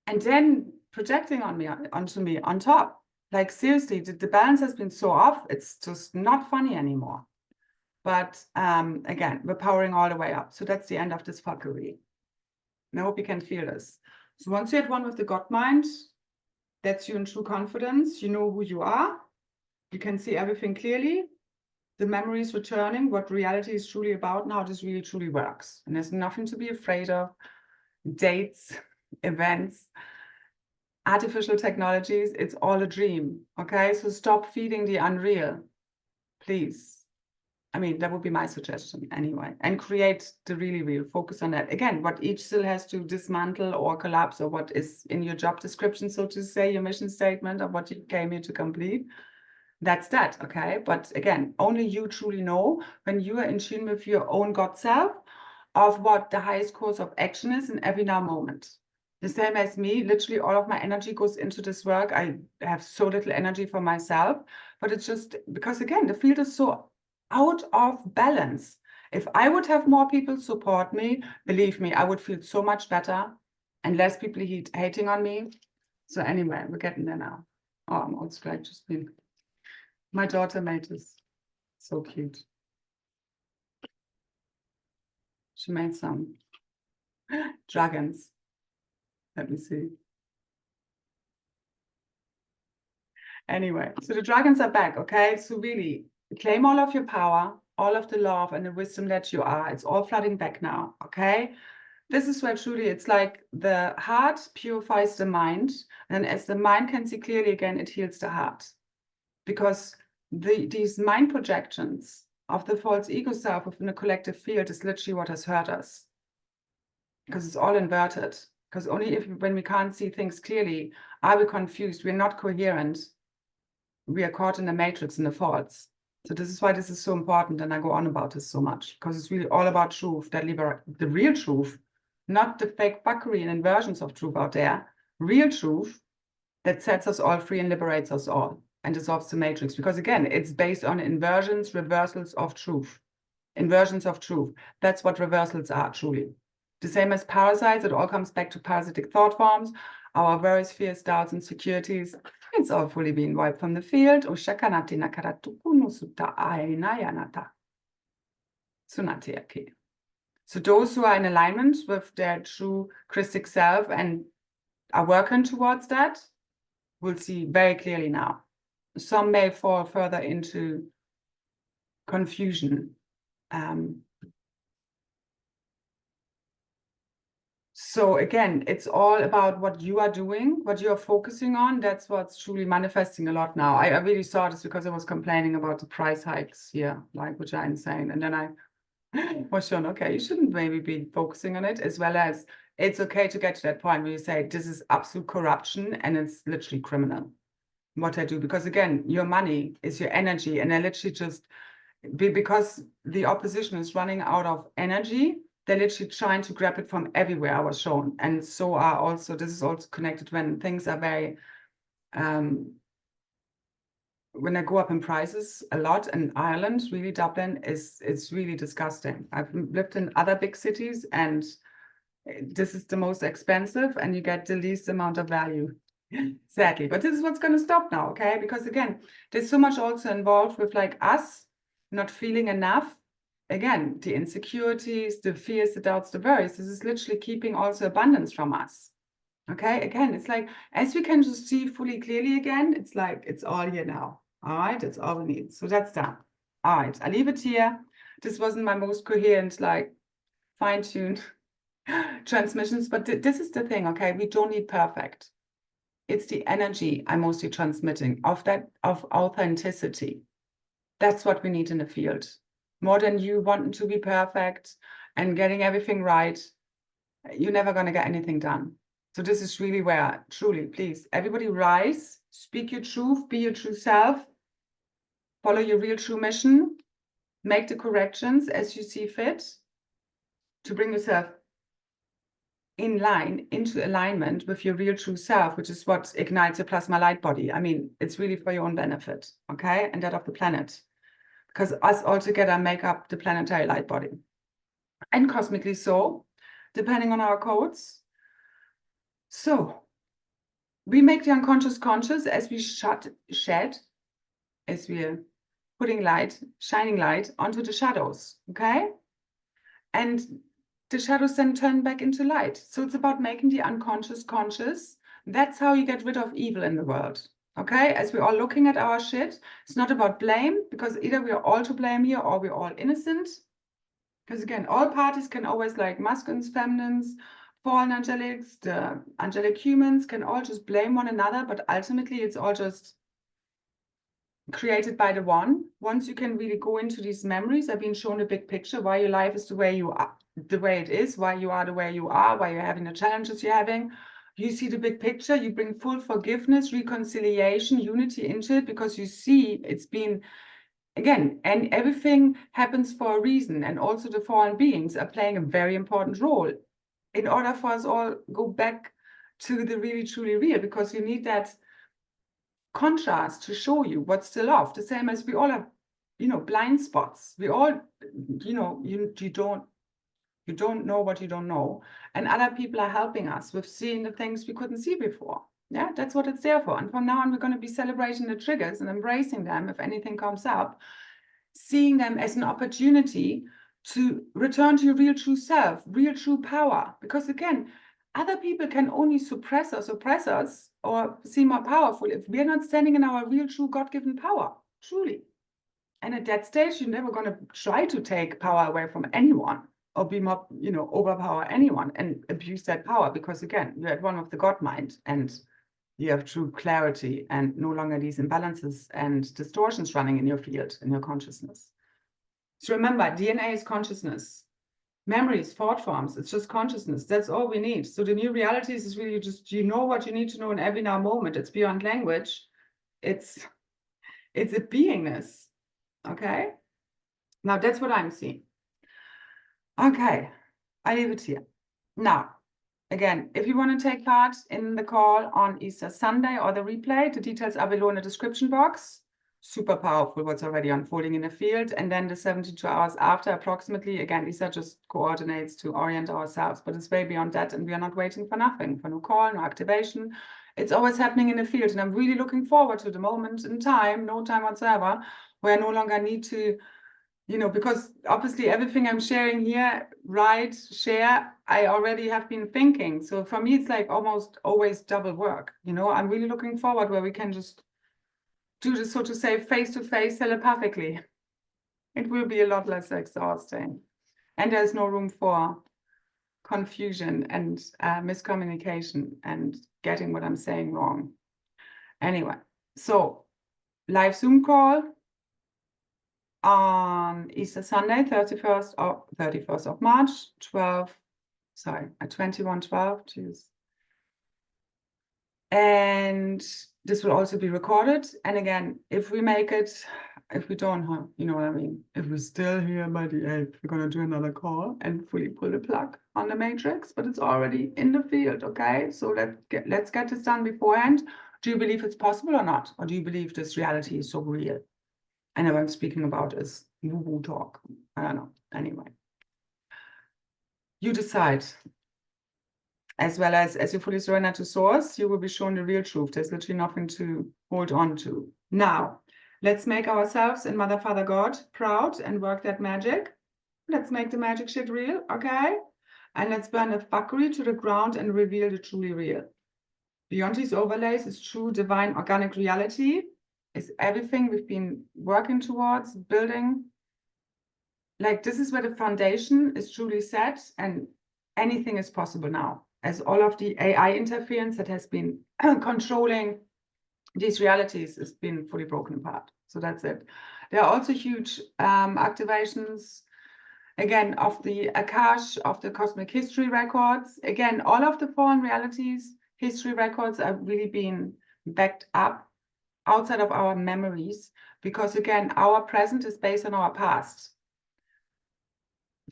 And then projecting onto me on top. Seriously, the balance has been so off, it's just not funny anymore. But again, we're powering all the way up. So that's the end of this fuckery. And I hope you can feel this. So once you're at one with the Godmind, that's you in true confidence. You know who you are. You can see everything clearly. The memory is returning, what reality is truly about and how this really truly works. And there's nothing to be afraid of. Dates, events, artificial technologies, it's all a dream. Okay, so stop feeding the unreal, please. I mean, that would be my suggestion anyway. And create the really real, focus on that. Again, what each still has to dismantle or collapse or what is in your job description, so to say, your mission statement of what you came here to complete. That's that, okay? But again, only you truly know when you are in tune with your own God self of what the highest course of action is in every now moment. The same as me, literally all of my energy goes into this work. I have so little energy for myself, but it's just because, again, the field is so out of balance. If I would have more people support me, believe me, I would feel so much better and less people hating on me. So anyway, we're getting there now. Oh, I'm also glad just been. My daughter made this. So cute. She made some dragons. Let me see. Anyway, so the dragons are back, okay? So really, claim all of your power, all of the love and the wisdom that you are. It's all flooding back now, okay? This is where truly it's like the heart purifies the mind. And as the mind can see clearly again, it heals the heart. Because these mind projections of the false ego self within the collective field is literally what has hurt us. Because it's all inverted. Because only when we can't see things clearly, are we confused, we're not coherent. We are caught in the matrix, in the faults. So this is why this is so important, and I go on about this so much, because it's really all about truth, that the real truth, not the fake fuckery and inversions of truth out there, real truth that sets us all free and liberates us all and dissolves the matrix. Because again, it's based on inversions, reversals of truth. Inversions of truth. That's what reversals are, truly. The same as parasites, it all comes back to parasitic thought forms, our various fears, doubts, insecurities. It's all fully being wiped from the field. So those who are in alignment with their true Christic self and are working towards that will see very clearly now. Some may fall further into confusion. So again, it's all about what you are doing, what you are focusing on. That's what's truly manifesting a lot now. I really saw this because I was complaining about the price hikes here, like, which are insane. And then I was shown, okay, you shouldn't maybe be focusing on it, as well as it's okay to get to that point where you say, this is absolute corruption and it's literally criminal what I do. Because again, your money is your energy, and I literally just, because the opposition is running out of energy, they're literally trying to grab it from everywhere, I was shown. And so are also, this is also connected when things are very, when I go up in prices a lot in Ireland, really Dublin it's really disgusting. I've lived in other big cities and this is the most expensive and you get the least amount of value, sadly. But this is what's going to stop now, okay? Because again, there's so much also involved with like us not feeling enough. Again, the insecurities, the fears, the doubts, the worries, this is literally keeping also abundance from us. Okay, again, it's like, as we can just see fully clearly again, it's like, it's all here now. All right, that's all we need. So that's done. All right, I leave it here. This wasn't my most coherent, like fine-tuned transmissions, but this is the thing, okay? We don't need perfect. It's the energy I'm mostly transmitting of authenticity. That's what we need in the field. More than you wanting to be perfect and getting everything right, you're never going to get anything done. So this is really where, truly, please, everybody rise, speak your truth, be your true self, follow your real true mission, make the corrections as you see fit to bring yourself in line, into alignment with your real true self, which is what ignites your plasma light body. I mean, it's really for your own benefit, okay? And that of the planet. Because us all together make up the planetary light body. And cosmically so, depending on our codes. So, we make the unconscious conscious as we shed, as we're putting light, shining light onto the shadows, okay? And the shadows then turn back into light. So it's about making the unconscious conscious. That's how you get rid of evil in the world, okay? As we're all looking at our shit, it's not about blame, because either we're all to blame here or we're all innocent. Because again, all parties can always, like masculines, feminines, fallen angelics, the angelic humans can all just blame one another, but ultimately it's all just created by the one. Once you can really go into these memories, I've been shown a big picture why your life is the way you are, the way it is, why you are the way you are, why you're having the challenges you're having. You see the big picture, you bring full forgiveness, reconciliation, unity into it, because you see it's been, again, and everything happens for a reason. And also the fallen beings are playing a very important role in order for us all go back to the really truly real, because you need that contrast to show you what's still off. The same as we all have, blind spots. We all, you don't know what you don't know. And other people are helping us with seeing the things we couldn't see before. Yeah, that's what it's there for. And from now on, we're going to be celebrating the triggers and embracing them if anything comes up, seeing them as an opportunity to return to your real true self, real true power. Because again, other people can only suppress us, oppress us, or seem more powerful if we're not standing in our real true God-given power, truly. And at that stage, you're never going to try to take power away from anyone or be more, overpower anyone and abuse that power. Because again, you're at one with the Godmind and you have true clarity and no longer these imbalances and distortions running in your field, in your consciousness. So remember, DNA is consciousness. Memory is thought forms. It's just consciousness. That's all we need. So the new realities is really just, what you need to know in every now moment. It's beyond language. It's a beingness. Okay. Now that's what I'm seeing. Okay. I leave it here. Now, again, if you want to take part in the call on Easter Sunday or the replay, the details are below in the description box. Super powerful what's already unfolding in the field. And then the 72 hours after, approximately, again, these are just coordinates to orient ourselves, but it's way beyond that. And we are not waiting for nothing, for no call, no activation. It's always happening in the field. And I'm really looking forward to the moment in time, no time whatsoever, where I no longer need to, you know, because obviously everything I'm sharing here, share, I already have been thinking. So for me, it's like almost always double work. You know, I'm really looking forward where we can just do this, so to say, face-to-face telepathically. It will be a lot less exhausting. And there's no room for confusion and miscommunication and getting what I'm saying wrong. Anyway, so live Zoom call on Easter Sunday, 31st of March, 21:12, choose. And this will also be recorded. And again, if we make it, if we don't, you know what I mean? If we're still here by the 8th, we're gonna do another call and fully pull the plug on the matrix, but it's already in the field, okay? So let's get this done beforehand. Do you believe it's possible or not? Or do you believe this reality is so real? And what I'm speaking about is woo-woo talk. I don't know. Anyway, you decide. As well as you fully surrender to source, you will be shown the real truth. There's literally nothing to hold on to. Now, let's make ourselves and Mother, Father, God proud and work that magic. Let's make the magic shit real, okay? And let's burn the fuckery to the ground and reveal the truly real. Beyond these overlays is true divine organic reality. Is everything we've been working towards, building. Like, this is where the foundation is truly set and anything is possible now. As all of the AI interference that has been controlling these realities has been fully broken apart. So that's it. There are also huge activations, again, of the Akash, of the cosmic history records. Again, all of the fallen realities, history records are really being backed up outside of our memories, because again, our present is based on our past.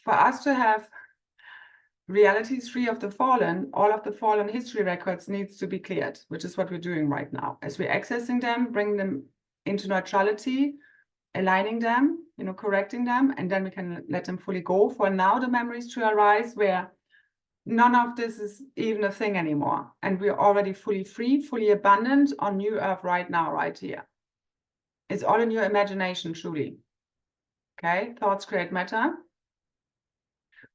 For us to have realities free of the fallen, all of the fallen history records needs to be cleared, which is what we're doing right now. As we're accessing them, bringing them into neutrality, aligning them, you know, correcting them, and then we can let them fully go. For now, the memories to arise where none of this is even a thing anymore. And we're already fully free, fully abundant on New Earth right now, right here. It's all in your imagination, truly. Okay, thoughts create matter.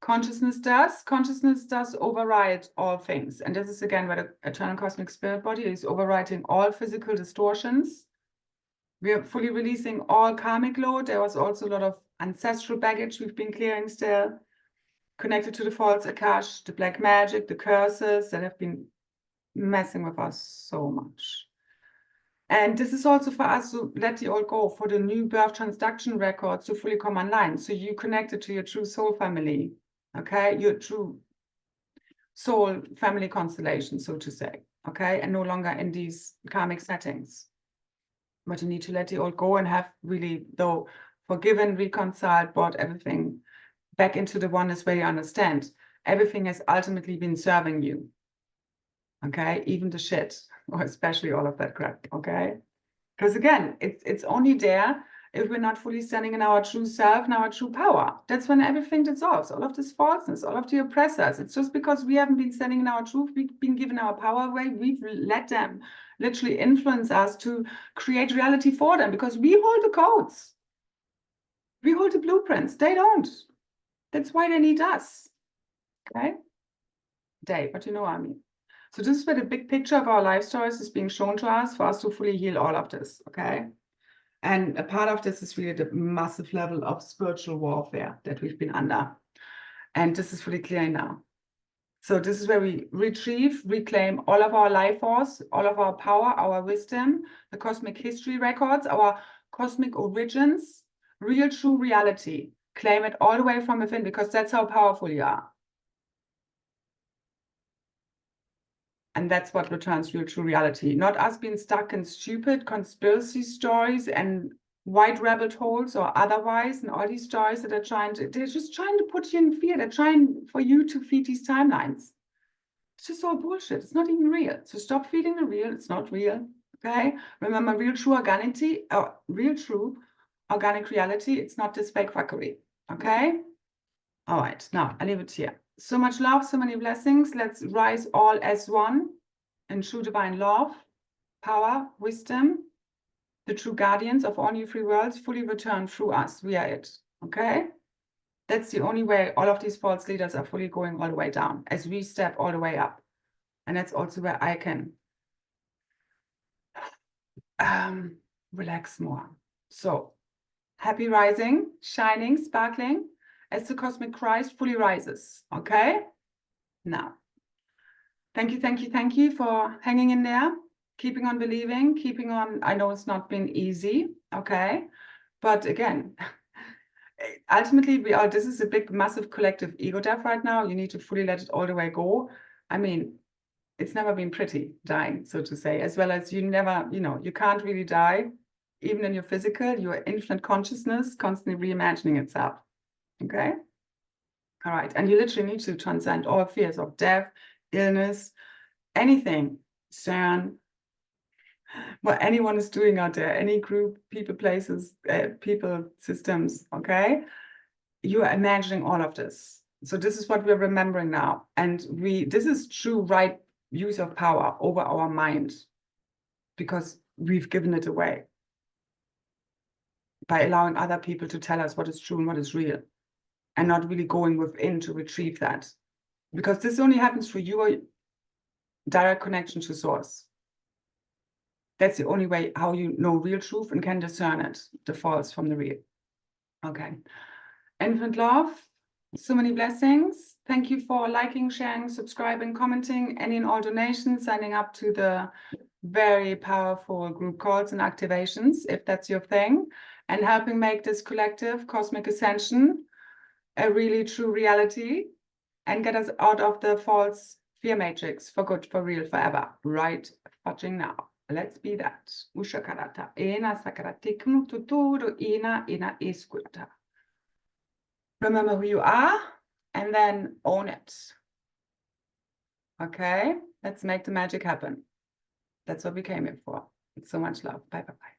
Consciousness does override all things. And this is again where the eternal cosmic spirit body is overriding all physical distortions. We are fully releasing all karmic load. There was also a lot of ancestral baggage we've been clearing still, connected to the false Akash, the black magic, the curses that have been messing with us so much. And this is also for us to let the old go, for the new birth transduction records to fully come online. So you connected to your true soul family, okay? Your true soul family constellation, so to say, okay? And no longer in these karmic settings. But you need to let the old go and have really, though, forgiven, reconciled, brought everything back into the oneness where you understand. Everything has ultimately been serving you, okay? Even the shit, or especially all of that crap, okay? Because again, it's only there if we're not fully standing in our true self and our true power. That's when everything dissolves, all of this falseness, all of the oppressors. It's just because we haven't been standing in our truth, we've been given our power away, we've let them literally influence us to create reality for them, because we hold the codes. We hold the blueprints, they don't. That's why they need us, okay? But you know what I mean. So this is where the big picture of our life stories is being shown to us for us to fully heal all of this, okay? And a part of this is really the massive level of spiritual warfare that we've been under. And this is fully clear now. So this is where we retrieve, reclaim all of our life force, all of our power, our wisdom, the cosmic history records, our cosmic origins, real true reality. Claim it all the way from within, because that's how powerful you are. And that's what returns real true reality. Not us being stuck in stupid conspiracy stories and white rabbit holes or otherwise, and all these stories that are they're just trying to put you in fear. They're trying for you to feed these timelines. It's just all bullshit. It's not even real. So stop feeding the real. It's not real. Okay? Remember, real true organic reality. It's not this fake fuckery. Okay? All right. Now I leave it here. So much love, so many blessings. Let's rise all as one in true divine love, power, wisdom. The true guardians of all new free worlds fully return through us. We are it. Okay? That's the only way all of these false leaders are fully going all the way down as we step all the way up. And that's also where I can relax more. So happy rising, shining, sparkling as the cosmic Christ fully rises. Okay? Now, thank you for hanging in there, keeping on believing, keeping on. I know it's not been easy. Okay? But again, ultimately, this is a big, massive collective ego death right now. You need to fully let it all the way go. I mean, it's never been pretty dying, so to say, as well as you never, you can't really die, even in your physical, your infinite consciousness constantly reimagining itself. Okay? All right. And you literally need to transcend all fears of death, illness, anything, CERN, what anyone is doing out there, any group, people, places, people, systems, okay? You are imagining all of this. So this is what we're remembering now. And this is true right use of power over our mind because we've given it away by allowing other people to tell us what is true and what is real and not really going within to retrieve that. Because this only happens through your direct connection to source. That's the only way how you know real truth and can discern it, the false from the real. Okay. Infinite love, so many blessings. Thank you for liking, sharing, subscribing, commenting, any and all donations, signing up to the very powerful group calls and activations, if that's your thing, and helping make this collective cosmic ascension a really true reality and get us out of the false fear matrix for good, for real, forever, right fucking now. Let's be that. Ushakarata. Ena sakaratiknu tuturu ina eskurata. Remember who you are and then own it. Okay? Let's make the magic happen. That's what we came here for. It's so much love. Bye, bye, bye.